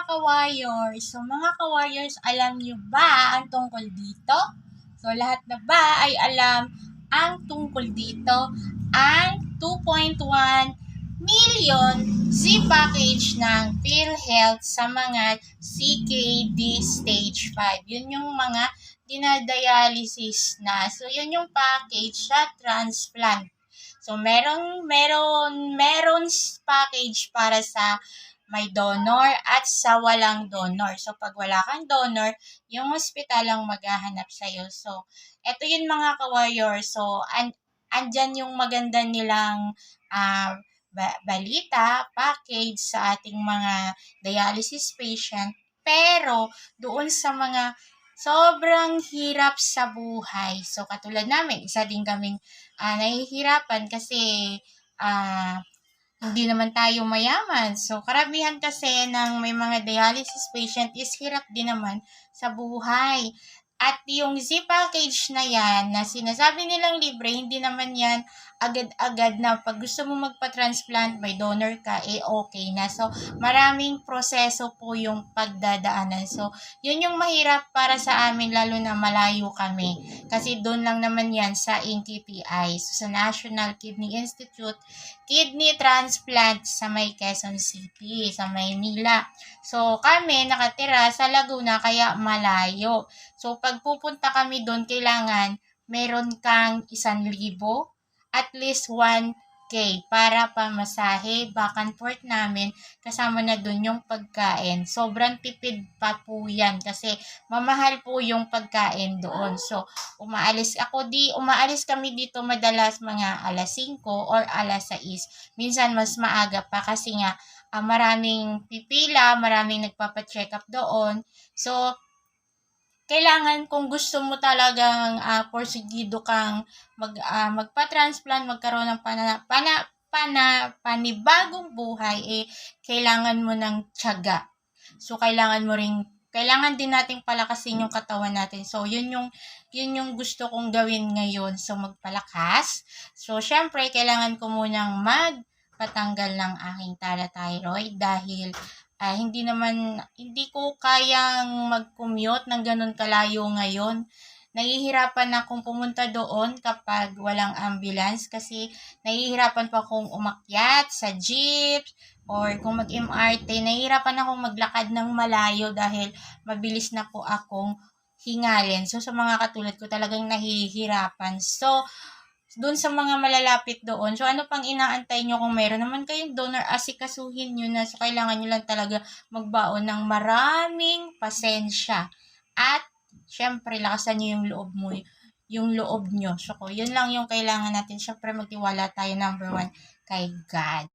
ka-warriors. So mga ka-warriors, alam niyo ba ang tungkol dito? So lahat na ba ay alam ang tungkol dito? Ang 2.1 million Z package ng PhilHealth sa mga CKD stage 5. Yun yung mga dinadialysis na. So yun yung package sa transplant. So meron package para sa may donor at sa walang donor. So pag wala kang donor, yung hospital ang maghahanap sa iyo. So eto yun mga ka-warrior. So andyan yung maganda nilang balita, package sa ating mga dialysis patient. Pero doon sa mga sobrang hirap sa buhay. So katulad namin, isa din kaming nahihirapan kasi hindi naman tayo mayaman. So, karamihan kasi ng may mga dialysis patient is hirap din naman sa buhay. At yung Z package na yan, na sinasabi nilang libre, hindi naman yan agad-agad na pag gusto mo magpa-transplant, may donor ka, okay na. So, maraming proseso po yung pagdadaanan. So, yun yung mahirap para sa amin, lalo na malayo kami. Kasi doon lang naman yan sa NKTI, so, sa National Kidney Institute, kidney transplant sa may Quezon City, sa Maynila. So, kami nakatira sa Laguna, kaya malayo. So, pag pupunta kami doon, kailangan meron kang 1,000 at least 1K para pamasahe, back and forth namin, kasama na dun yung pagkain. Sobrang tipid pa po yan kasi mamahal po yung pagkain doon. So, umaalis kami dito madalas mga alas 5 or alas 6. Minsan mas maaga pa kasi nga maraming pipila, maraming nagpapacheck up doon. So, kailangan kung gusto mo talagang porsigido kang magpa-transplant, magkaroon ng panibagong buhay, kailangan mo ng tiyaga. So, kailangan din nating palakasin yung katawan natin. So, yun yung gusto kong gawin ngayon. So, magpalakas. So, syempre, kailangan ko munang magpatanggal ng aking parathyroid dahil hindi ko kayang mag-commute ng ganun kalayo ngayon. Nahihirapan akong pumunta doon kapag walang ambulance kasi nahihirapan pa akong umakyat sa jeep or kung mag-MRT. Nahihirapan akong maglakad ng malayo dahil mabilis na po akong hingalin. So, sa mga katulad ko talagang nahihirapan. So, doon sa mga malalapit doon. So, ano pang inaantay nyo kung meron naman kayong donor, asikasuhin nyo na. So, kailangan nyo lang talaga magbaon ng maraming pasensya. At, syempre, lakasan nyo yung loob nyo. So, yun lang yung kailangan natin. Syempre, magtiwala tayo, number 1, kay God.